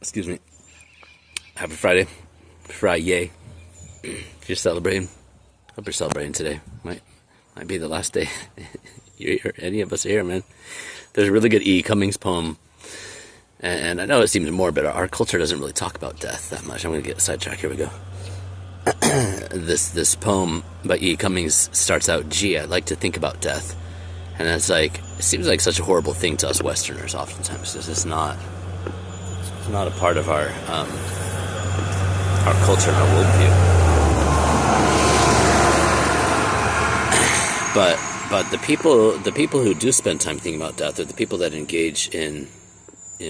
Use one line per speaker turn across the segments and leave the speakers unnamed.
Excuse me. Happy Friday. Friday. If you're celebrating, hope you're celebrating today. Might be the last day any of us are here, man. There's a really good E. Cummings poem, and I know it seems more, but our culture doesn't really talk about death that much. I'm going to get sidetracked. Here we go. This poem by E. Cummings starts out, "Gee, I like to think about death," and it's like, it seems like such a horrible thing to us Westerners. Oftentimes, it's not a part of our culture and our worldview. But the people who do spend time thinking about death are the people that engage in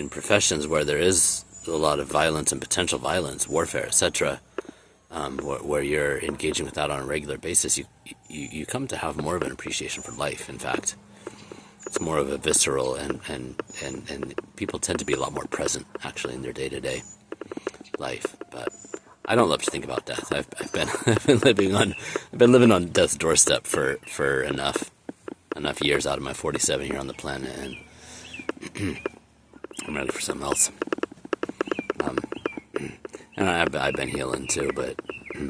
professions where there is a lot of violence and potential violence, warfare, etc. Where you're engaging with that on a regular basis. You come to have more of an appreciation for life. In fact, it's more of a visceral and people tend to be a lot more present actually in their day-to-day life. But I don't love to think about death. I've been living on death's doorstep for enough years out of my 47 here on the planet, and I'm ready for something else. And I've been healing too, but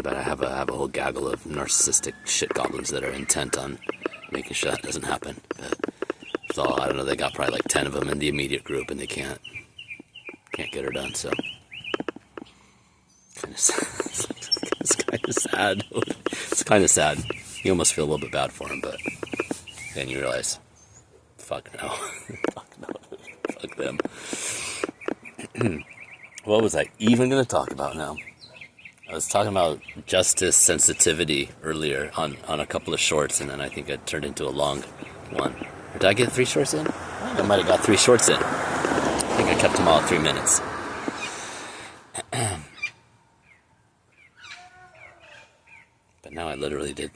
I have a whole gaggle of narcissistic shit goblins that are intent on making sure that doesn't happen. But so I don't know. They got probably like 10 of them in the immediate group, and they can't get her done. So. It's kind of sad. It's kind of sad. You almost feel a little bit bad for him, but then you realize, fuck no. Fuck no. Fuck them. What was I even going to talk about now? I was talking about justice sensitivity earlier on a couple of shorts, and then I think it turned into a long one. Or did I get 3 shorts in? I might have got 3 shorts in. I think I kept them all at 3 minutes. But now I literally did.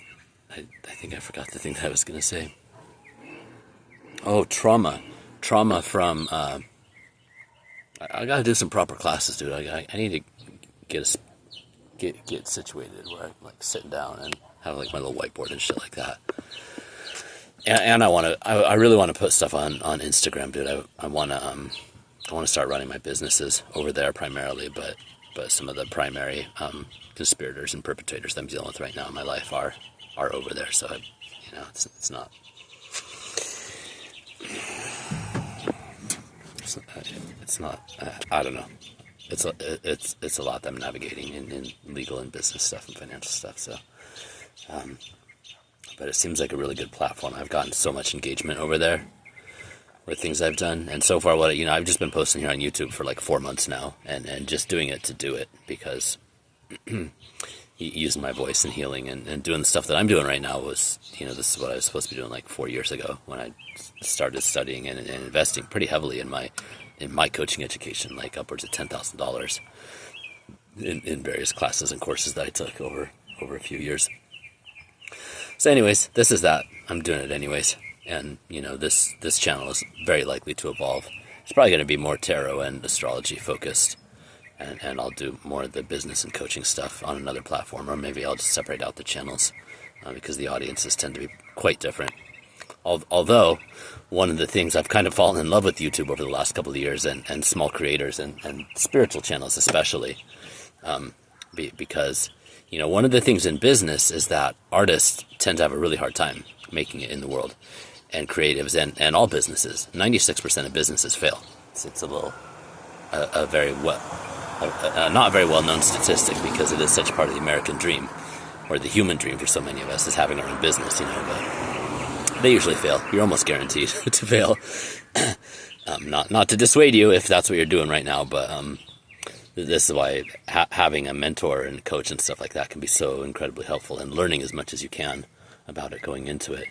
I think I forgot the thing that I was going to say. Oh, trauma. Trauma from... I got to do some proper classes, dude. I need to get situated where I'm like sitting down and have like my little whiteboard and shit like that. And I really want to put stuff on Instagram, dude. I want to start running my businesses over there primarily, but some of the primary conspirators and perpetrators that I'm dealing with right now in my life are over there. So it's not. It's not. I don't know. It's a lot that I'm navigating in legal and business stuff and financial stuff. So, but it seems like a really good platform. I've gotten so much engagement over there with things I've done, and so far, I've just been posting here on YouTube for like 4 months now, and just doing it to do it because using my voice and healing and doing the stuff that I'm doing right now was, this is what I was supposed to be doing like 4 years ago when I started studying and investing pretty heavily in my coaching education, like upwards of $10,000 in various classes and courses that I took over a few years. So anyways, this is that. I'm doing it anyways. And, this channel is very likely to evolve. It's probably going to be more tarot and astrology focused. And I'll do more of the business and coaching stuff on another platform. Or maybe I'll just separate out the channels because the audiences tend to be quite different. Although, one of the things I've kind of fallen in love with YouTube over the last couple of years and small creators and spiritual channels especially. Because, one of the things in business is that artists tend to have a really hard time making it in the world. And creatives and all businesses, 96% of businesses fail. It's a little, not very well known statistic because it is such part of the American dream, or the human dream for so many of us, is having our own business, but they usually fail. You're almost guaranteed to fail. Not to dissuade you if that's what you're doing right now, but this is why having a mentor and coach and stuff like that can be so incredibly helpful, and learning as much as you can about it going into it.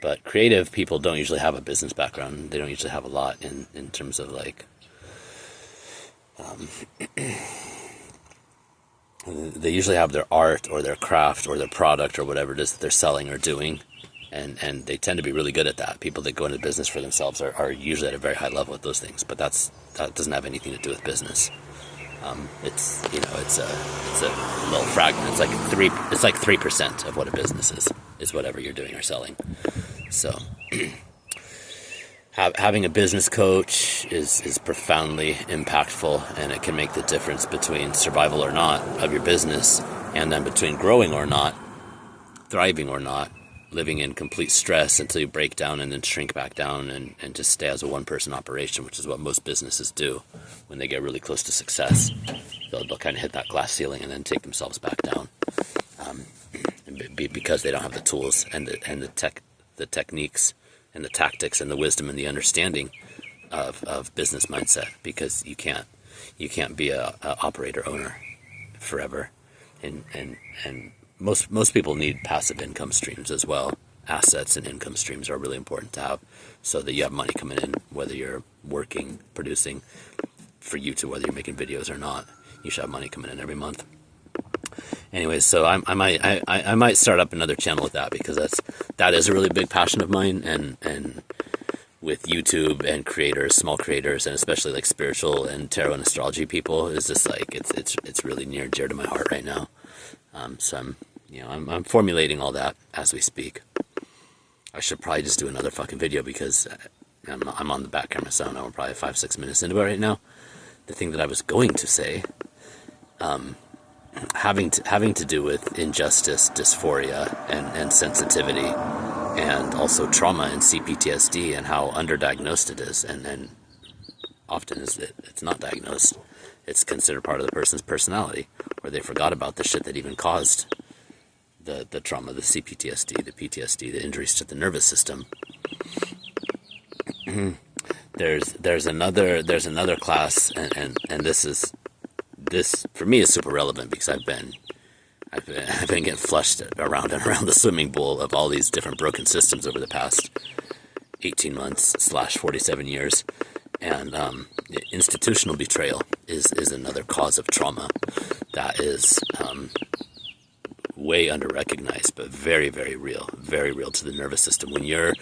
But creative people don't usually have a business background. They don't usually have a lot in terms of like, they usually have their art or their craft or their product or whatever it is that they're selling or doing. And they tend to be really good at that. People that go into business for themselves are usually at a very high level at those things. But that doesn't have anything to do with business. It's a little fragment. It's like 3% of what a business is whatever you're doing or selling. So Having a business coach is profoundly impactful, and it can make the difference between survival or not of your business, and then between growing or not, thriving or not, living in complete stress until you break down and then shrink back down and just stay as a one-person operation, which is what most businesses do when they get really close to success. They'll kind of hit that glass ceiling and then take themselves back down, because they don't have the tools and the techniques and the tactics and the wisdom and the understanding of business mindset, because you can't be a operator owner forever, and most people need passive income streams as well. Assets and income streams are really important to have, so that you have money coming in, whether you're working, producing for YouTube, whether you're making videos or not. You should have money coming in every month. Anyways, so I might start up another channel with that, because that is a really big passion of mine, and with YouTube and creators, small creators, and especially like spiritual and tarot and astrology people, is just like it's really near and dear to my heart right now. So I'm formulating all that as we speak. I should probably just do another fucking video, because I'm on the back camera, so I don't know, we're probably 5-6 minutes into it right now. The thing that I was going to say, having to do with injustice, dysphoria, and sensitivity, and also trauma and CPTSD, and how underdiagnosed it is, and often it's not diagnosed. It's considered part of the person's personality, or they forgot about the shit that even caused the trauma, the CPTSD, the PTSD, the injuries to the nervous system. There's another class, and this for me is super relevant, because I've been getting flushed around and around the swimming pool of all these different broken systems over the past 18 months / 47 years. And institutional betrayal is another cause of trauma that is way under-recognized, but very, very real to the nervous system. When you're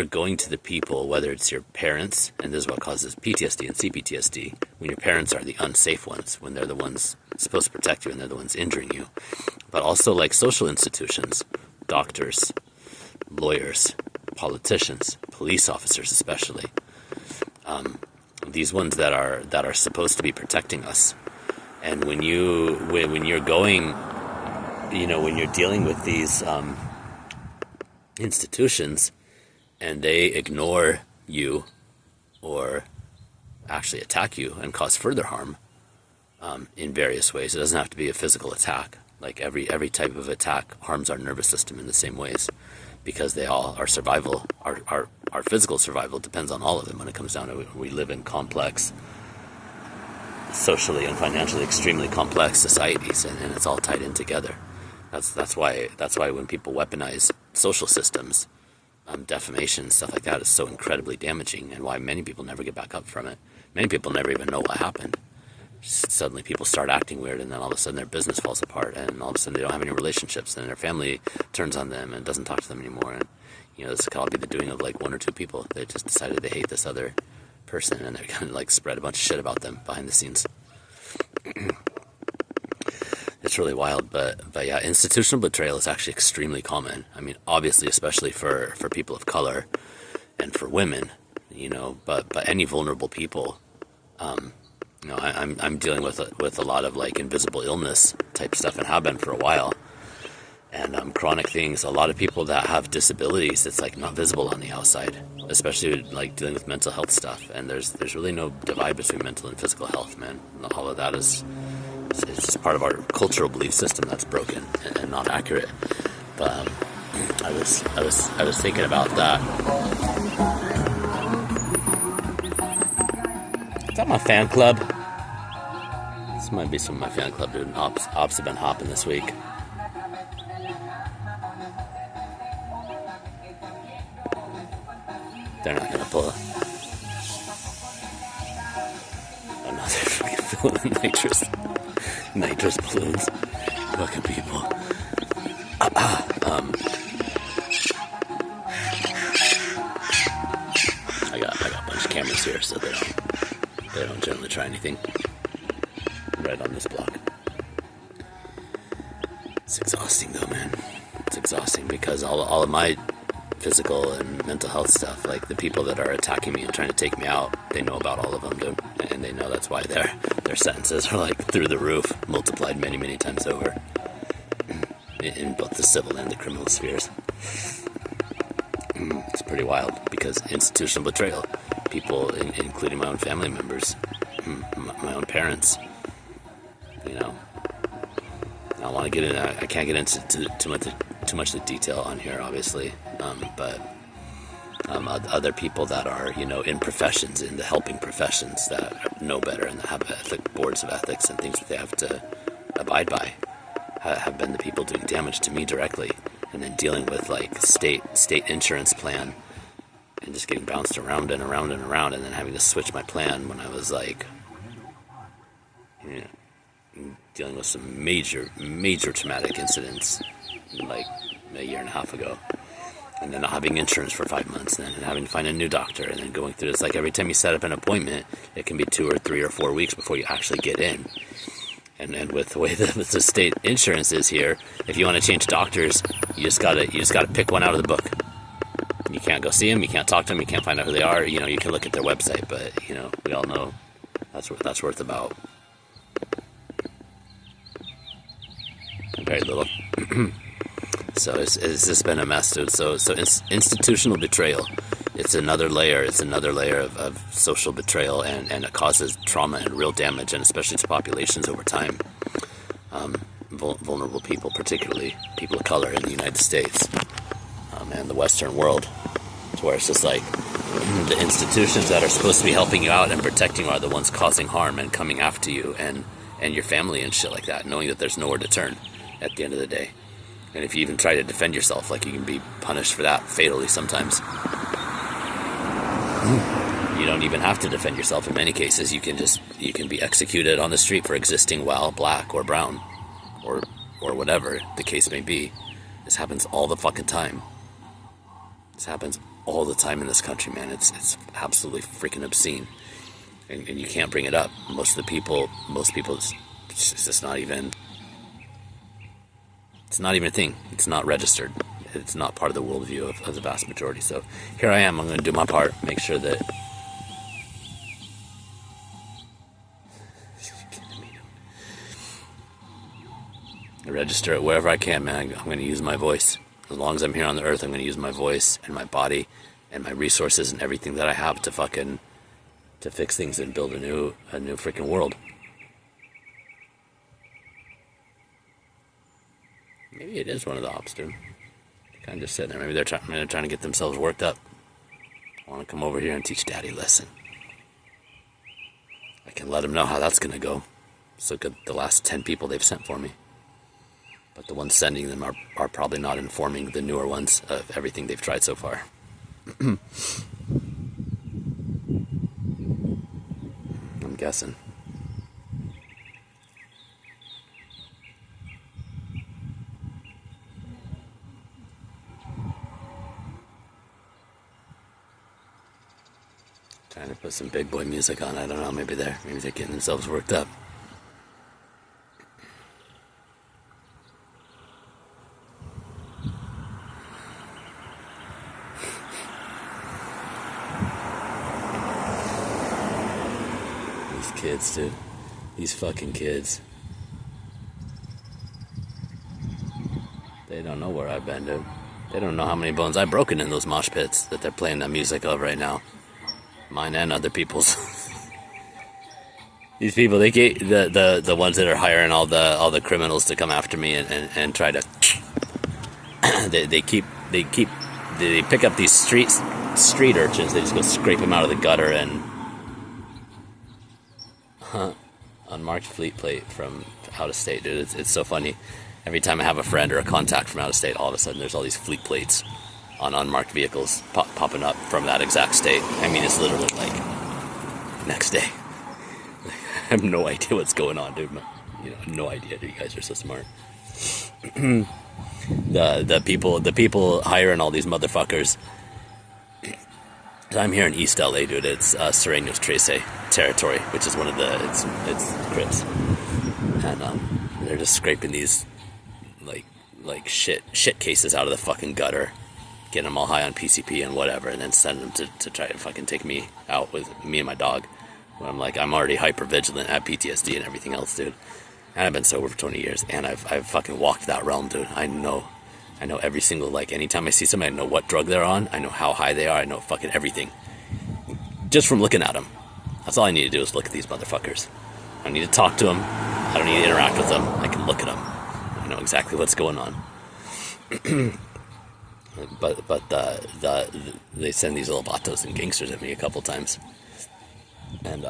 going to the people, whether it's your parents, and this is what causes PTSD and CPTSD, when your parents are the unsafe ones, when they're the ones supposed to protect you and they're the ones injuring you, but also like social institutions, doctors, lawyers, politicians, police officers especially, these ones that are supposed to be protecting us. And when you're going, when you're dealing with these institutions, and they ignore you or actually attack you and cause further harm in various ways. It doesn't have to be a physical attack. Like every type of attack harms our nervous system in the same ways, because they all, our survival, our physical survival depends on all of them when it comes down to it. We live in complex, socially and financially extremely complex societies, and it's all tied in together. That's why when people weaponize social systems, defamation, stuff like that is so incredibly damaging, and why many people never get back up from it. Many people never even know what happened. Suddenly people start acting weird, and then all of a sudden their business falls apart, and all of a sudden they don't have any relationships, and their family turns on them and doesn't talk to them anymore. And this could all be the doing of like one or two people. They just decided they hate this other person, and they're kind of like spread a bunch of shit about them behind the scenes. It's really wild, but yeah, institutional betrayal is actually extremely common. I mean, obviously, especially for people of color and for women, but any vulnerable people. I'm dealing with a lot of like invisible illness type stuff, and have been for a while, and chronic things. A lot of people that have disabilities that's like not visible on the outside, especially like dealing with mental health stuff. And there's really no divide between mental and physical health, man. All of that it's just part of our cultural belief system that's broken and not accurate. But I was thinking about that. Is that my fan club? This might be some of my fan club, dude. Ops have been hopping this week. They're not gonna pull another fucking fill of nitrous balloons. Fucking people. I got a bunch of cameras here, so they don't generally try anything right on this block. It's exhausting though, man. It's exhausting because all of my physical and mental health stuff. Like, the people that are attacking me and trying to take me out, they know about all of them, dude. And they know that's why their sentences are, like, through the roof, multiplied many, many times over. In both the civil and the criminal spheres. It's pretty wild, because institutional betrayal. People, including my own family members, my own parents, you know. I want to get in. I can't get into too much of the detail on here, obviously. But other people that are, you know, in professions, in the helping professions, that know better and that have boards of ethics and things that they have to abide by, have been the people doing damage to me directly, and then dealing with, like, state insurance plan, and just getting bounced around and around and around, and then having to switch my plan when I was, like, you know, dealing with some major traumatic incidents, like a year and a half ago, and then not having insurance for 5 months, and then having to find a new doctor, and then going through this. Like, every time you set up an appointment, it can be 2 or 3 or 4 weeks before you actually get in. And with the way the state insurance is here, if you want to change doctors, you just gotta pick one out of the book. You can't go see them, you can't talk to them, you can't find out who they are. You know, you can look at their website, but, you know, we all know that's worth about very little. So it's just been a mess, dude. So institutional betrayal. It's another layer of social betrayal, and it causes trauma and real damage, and especially to populations over time. Vulnerable people, particularly people of color in the United States and the Western world, to where it's just like the institutions that are supposed to be helping you out and protecting you are the ones causing harm and coming after you and your family and shit like that, knowing that there's nowhere to turn at the end of the day. And if you even try to defend yourself, like, you can be punished for that fatally sometimes. You don't even have to defend yourself in many cases. You can be executed on the street for existing while black or brown or whatever the case may be. This happens all the fucking time. This happens all the time in this country, man. It's absolutely freaking obscene. And you can't bring it up. Most people, it's just not even... It's not even a thing. It's not registered. It's not part of the worldview of the vast majority. So here I am. I'm going to do my part. Make sure that... I register it wherever I can, man. I'm going to use my voice. As long as I'm here on the earth, I'm going to use my voice and my body and my resources and everything that I have to fix things and build a new freaking world. Maybe it is one of the ops, dude. Kind of just sitting there. Maybe they're trying to get themselves worked up. I want to come over here and teach Daddy a lesson. I can let them know how that's going to go. So good. The last 10 people they've sent for me. But the ones sending them are probably not informing the newer ones of everything they've tried so far. I'm guessing. Trying to put some big boy music on. I don't know. Maybe they're getting themselves worked up. These kids, dude. These fucking kids. They don't know where I've been, dude. They don't know how many bones I've broken in those mosh pits that they're playing that music of right now. Mine and other people's. These people, they get the ones that are hiring all the criminals to come after me and try to. they pick up these street urchins. They just go scrape them out of the gutter and unmarked fleet plate from out of state, dude. It's so funny. Every time I have a friend or a contact from out of state, all of a sudden there's all these fleet plates on unmarked vehicles popping up from that exact state. I mean, it's literally like next day. I have no idea what's going on, dude. You know, no idea. Dude, you guys are so smart. the people hiring all these motherfuckers. I'm here in East LA, dude. It's Serenos Trece territory, which is one of the it's Crips, and they're just scraping these like shit cases out of the fucking gutter, get them all high on PCP and whatever, and then send them to try to fucking take me out with me and my dog. When I'm like, I'm already hyper vigilant, I have PTSD and everything else, dude. And I've been sober for 20 years, and I've fucking walked that realm, dude. I know every single, like, anytime I see somebody, I know what drug they're on, I know how high they are, I know fucking everything. Just from looking at them. That's all I need to do is look at these motherfuckers. I don't need to talk to them, I don't need to interact with them, I can look at them. I know exactly what's going on. but they send these little vatos and gangsters at me a couple times. And,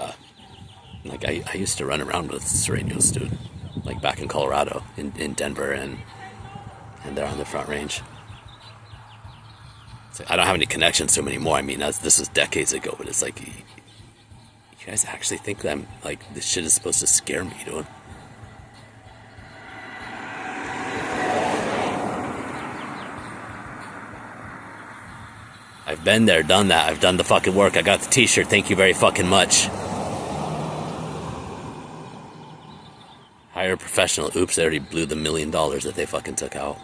like, I used to run around with Serenos, dude. Like, back in Colorado, in Denver, and they're on the Front Range. It's like, I don't have any connections to them anymore. I mean, this was decades ago, but it's like, you guys actually think that I'm, like, this shit is supposed to scare me, dude? I've been there, done that. I've done the fucking work. I got the t-shirt. Thank you very fucking much. Hire a professional. Oops, they already blew the $1 million that they fucking took out.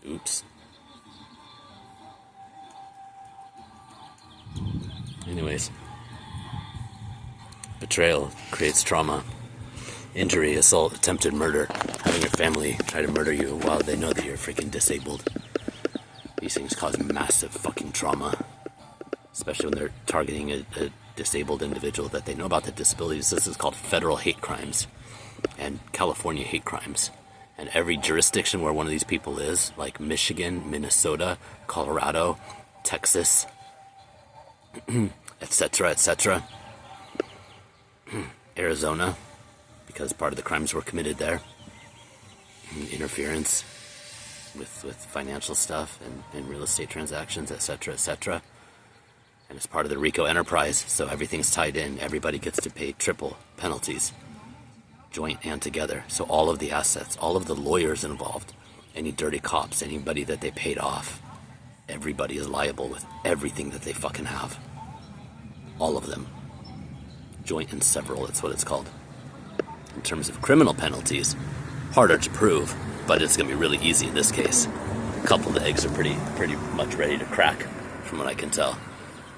Oops. Anyways. Betrayal creates trauma. Injury, assault, attempted murder. Having your family try to murder you while they know that you're freaking disabled. These things cause massive fucking trauma, especially when they're targeting a disabled individual that they know about the disabilities. This is called federal hate crimes and California hate crimes. And every jurisdiction where one of these people is, like Michigan, Minnesota, Colorado, Texas, etcetera, Arizona, because part of the crimes were committed there, interference with financial stuff and real estate transactions, etcetera. And it's part of the RICO enterprise, so everything's tied in. Everybody gets to pay triple penalties, joint and together. So all of the assets, all of the lawyers involved, any dirty cops, anybody that they paid off, everybody is liable with everything that they fucking have. All of them. Joint and several, that's what it's called. In terms of criminal penalties, harder to prove, but it's going to be really easy in this case. A couple of the eggs are pretty much ready to crack, from what I can tell.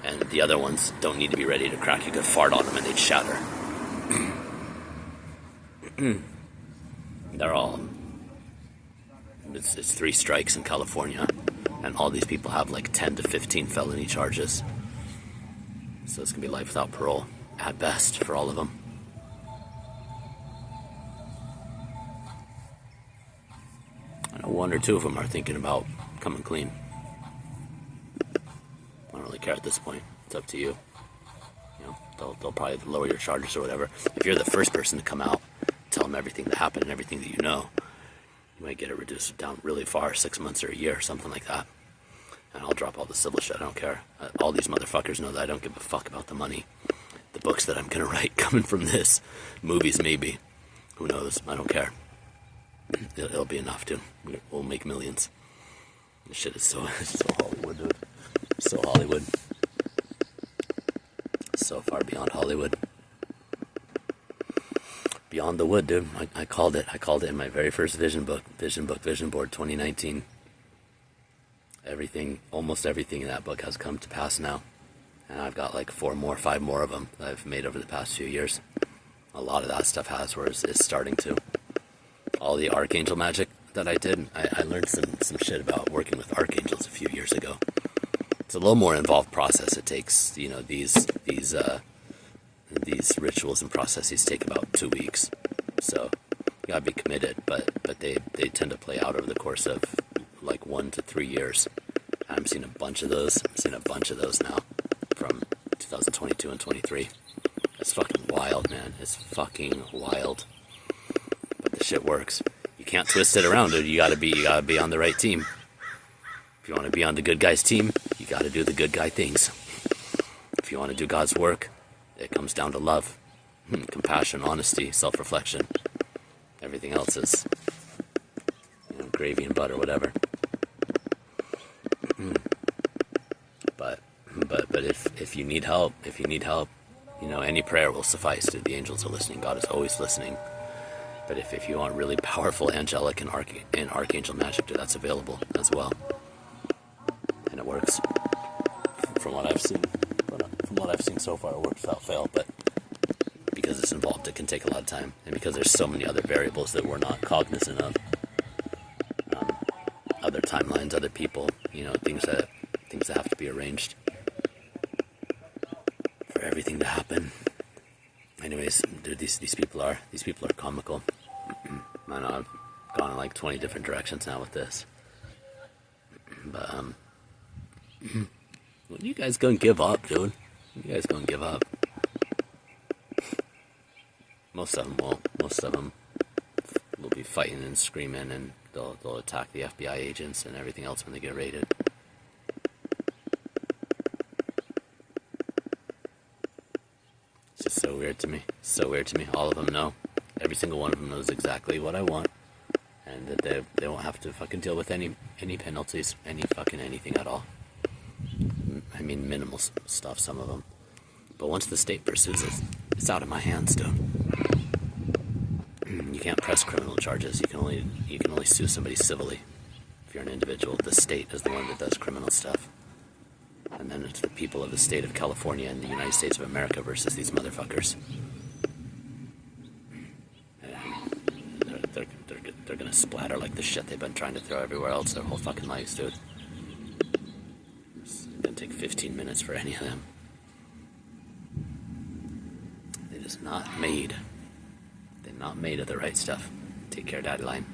And the other ones don't need to be ready to crack. You could fart on them and they'd shatter. They're all... It's 3 strikes in California. And all these people have like 10 to 15 felony charges. So it's going to be life without parole, at best, for all of them. I know 1 or 2 of them are thinking about coming clean. I don't really care at this point. It's up to you. You know, they'll probably lower your charges or whatever. If you're the first person to come out, tell them everything that happened and everything that you know, you might get it reduced down really far, 6 months or a year, something like that. And I'll drop all the civil shit. I don't care. All these motherfuckers know that I don't give a fuck about the money. The books that I'm gonna write coming from this, movies maybe. Who knows? I don't care. It'll be enough, dude. We'll make millions. This shit is so Hollywood, dude. So Hollywood. So far beyond Hollywood. Beyond the wood, dude. I called it. I called it in my very first vision board 2019. Almost everything in that book has come to pass now. And I've got like 5 more of them that I've made over the past few years. A lot of that stuff has, where it's starting to. All the archangel magic that I did, I learned some shit about working with archangels a few years ago. It's a little more involved process. It takes, you know, these rituals and processes take about 2 weeks. So you gotta be committed, but they tend to play out over the course of like 1 to 3 years. And I'm seeing a bunch of those. I'm seeing a bunch of those now from 2022 and 23. It's fucking wild, man. It's fucking wild. But the shit works. You can't twist it around, dude. You gotta be on the right team. If you want to be on the good guys team, you gotta do the good guy things. If you want to do God's work, it comes down to love, compassion, honesty, self-reflection. Everything else is, you know, gravy and butter, whatever. But if you need help, you know, any prayer will suffice. Dude, the angels are listening. God is always listening. But if you want really powerful angelic and archangel magic, dude, that's available as well. And it works. From what I've seen. From what I've seen so far, it works without fail. But because it's involved, it can take a lot of time. And because there's so many other variables that we're not cognizant of. Other timelines, other people, things that have to be arranged for everything to happen. Anyways, dude, these people are comical. I know I've gone in like 20 different directions now with this. But when you guys gonna give up, dude? When you guys gonna give up? Most of them won't. Most of them will be fighting and screaming, and they'll attack the FBI agents and everything else when they get raided. It's just so weird to me. So weird to me. All of them know. Every single one of them knows exactly what I want, and that they won't have to fucking deal with any penalties, any fucking anything at all. I mean, minimal stuff, some of them. But once the state pursues it, it's out of my hands, dude. You can't press criminal charges. You can only sue somebody civilly. If you're an individual, the state is the one that does criminal stuff. And then it's the people of the state of California and the United States of America versus these motherfuckers. They're gonna splatter like the shit they've been trying to throw everywhere else their whole fucking lives, dude. It's gonna take 15 minutes for any of them. They're just not made. They're not made of the right stuff. Take care, Daddy Line.